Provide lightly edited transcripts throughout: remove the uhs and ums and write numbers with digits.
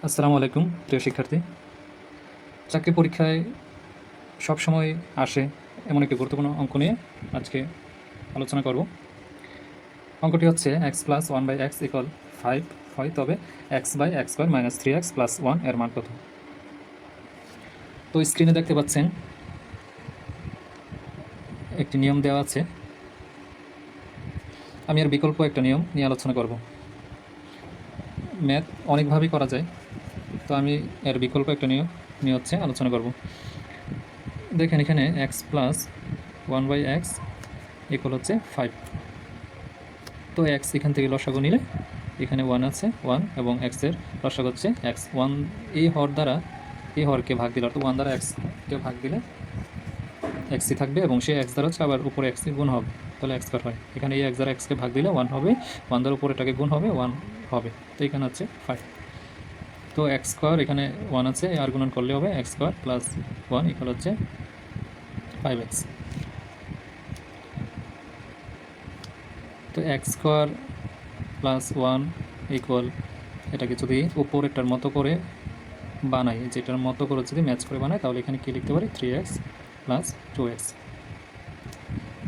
আসসালামু আলাইকুম প্রিয় শিক্ষার্থী। চাকরি পরীক্ষায় সবসময় আসে এমন একটি গুরুত্বপূর্ণ অঙ্ক নিয়ে আজকে আলোচনা করব। অঙ্কটি হচ্ছে x+1/x = 5 হয়, তবে x/x² - 3x + 1 এর মান কত? তো স্ক্রিনে দেখতে পাচ্ছেন একটি নিয়ম দেওয়া আছে। আমি এর বিকল্প একটা নিয়ম নিয়ে আলোচনা করব। ম্যাথ অনেকভাবেই করা যায়, তো আমি এর বিকল্প একটা নিয়ম নিয়ে হচ্ছে আলোচনা করব। দেখেন এখানে x+1/x = হচ্ছে 5। তো এক্স এখান থেকে লসাগু নিলে এখানে 1 আছে, 1 এবং এক্সের লসাগু হচ্ছে এক্স। 1 এই হর দ্বারা এই হরকে ভাগ দিলে, অর্থাৎ 1 দ্বারা এক্সকে ভাগ দিলে এক্সই থাকবে এবং সেই এক্স দ্বারা হচ্ছে আবার উপরে এক্সই গুণ হবে, তাহলে এক্স স্কয়ার হয়। এখানে এই এক্স দ্বারা এক্সকে ভাগ দিলে 1 হবে, 1 দ্বারা উপরে এটাকে গুণ হবে, 1 হবে। তো এখানে হচ্ছে 5। তো এক্স স্কয়ার এখানে 1 আছে, আর গুণন করলে হবে x² + 1 = হচ্ছে 5x। তো x² + 1 = এটাকে যদি উপরেরটার মতো করে বানাই, যেটার মতো করে যদি ম্যাচ করে বানাই, তাহলে এখানে কি লিখতে পারি? 3x + 2x।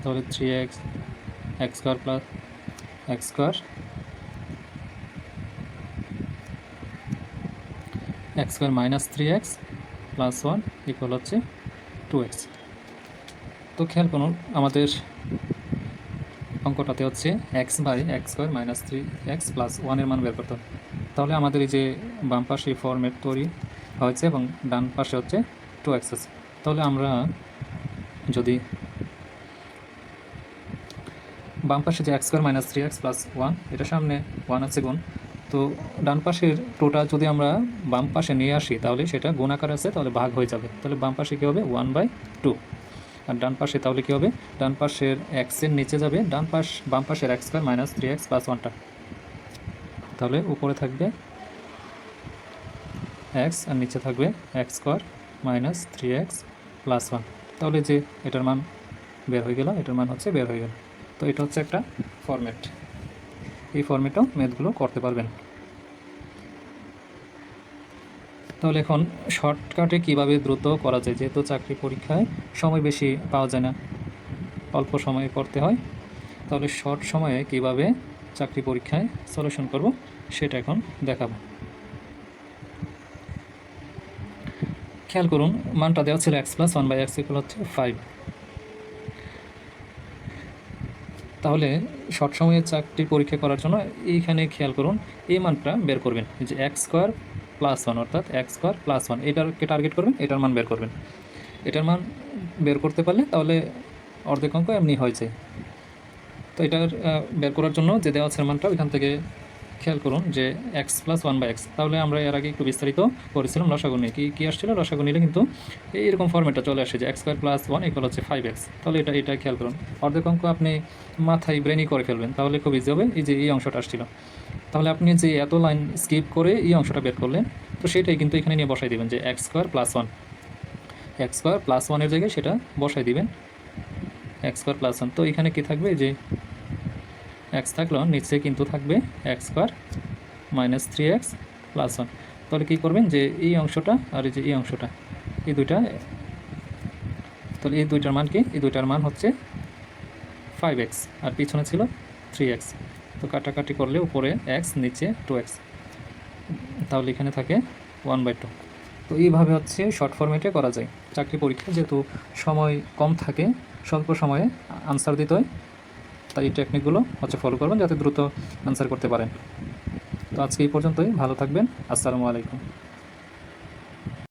তাহলে 3x x² + x² - 3x + 1 = হচ্ছে 2x। তো খেয়াল করুন, আমাদের অঙ্কটাতে হচ্ছে x/x² - 3x + 1 এর মান বের করতে হবে। তাহলে আমাদের এই যে বাম পাশে ফরম্যাট তৈরি হয়েছে এবং ডান পাশে হচ্ছে 2x আছে। তাহলে আমরা যদি বাম পাশে যে x² - 3x + 1, এটা সামনে 1 আছে গুণ, তো ডান পাশের টোটা যদি আমরা বাম পাশে নিয়ে আসি তাহলে সেটা গুণ আকার আছে, তাহলে ভাগ হয়ে যাবে। তাহলে বাম পাশে কী হবে? 1/2। আর ডান পাশে তাহলে কী হবে? ডান পাশের এক্সের নিচে যাবে বাম পাশের x² - 3x + 1টা, তাহলে উপরে থাকবে x আর নিচে থাকবে x² - 3x + 1। তাহলে যে এটার মান বের হয়ে গেল, এটার মান হচ্ছে বের হয়ে গেল। তো এটা হচ্ছে একটা ফরম্যাট, এই ফরম্যাটেও ম্যাথগুলো করতে পারবেন। তাহলে এখন শর্টকাটে কিভাবে দ্রুত করা যায়, যেহেতু চাকরি পরীক্ষায় সময় বেশি পাওয়া যায় না, অল্প সময়ে করতে হয়, তাহলে শর্ট সময়ে কিভাবে চাকরি পরীক্ষায় সলিউশন করব সেটা এখন দেখাবো। খেয়াল করুন, মানটা দেওয়া ছিল x+1/x = হচ্ছে 5। তাহলে শর্ট সময়ে চাকরির পরীক্ষা করার জন্য এইখানে খেয়াল করুন, এই মানটা বের করবেন, যে x² + 1, অর্থাৎ x² + 1 এটাকে টার্গেট করবেন, এটার মান বের করবেন। এটার মান বের করতে পারলে তাহলে অর্ধেক অঙ্ক এমনি হয়েছে। তো এটার বের করার জন্য যে দেওয়া আছে মানটা ওইখান থেকে খেয়াল করুন যে x+1/x, তাহলে আমরা এর আগে একটু বিস্তারিত করেছিলাম লসাগু নিয়ে। কী আসছিল? লসাগু নিলে কিন্তু এইরকম ফর্মেটটা চলে আসে যে x² + 1 = হচ্ছে 5x। তাহলে এটা খেয়াল করুন, অর্ধেক অঙ্ক আপনি মাথায় ব্রেনই করে ফেলবেন, তাহলে খুব ইজি হবে। এই যে এই অংশটা আসছিল, তাহলে আপনি যে এত লাইন স্কিপ করে এই অংশটা বের করলেন, তো সেটাই কিন্তু এখানে নিয়ে বসাই দেবেন যে x² + 1, x² + 1 এর জায়গায় সেটা বসাই দিবেন, x² + 1। তো এখানে কি থাকবে? যে এক্স থাকলেও নিচে কিন্তু থাকবে x² - 3x + 1। তাহলে কী করবেন? যে এই অংশটা আর এই যে এই অংশটা, এই দুইটা, তাহলে এই দুইটার মান কি? এই দুইটার মান হচ্ছে 5x আর পিছনে ছিল 3x। তো কাটাকাটি করলে উপরে x, নিচে 2x, তাহলে এখানে থাকে 1/2। তো এইভাবে হচ্ছে শর্ট ফরম্যাটে করা যায় চাকরি পরীক্ষা, যেহেতু সময় কম থাকে, স্বল্প সময়ে আনসার দিতে হয়, তাই এই টেকনিকগুলো হচ্ছে ফলো করবেন যাতে দ্রুত আনসার করতে পারেন। তো আজকে এই পর্যন্তই, ভালো থাকবেন। আসসালামু আলাইকুম।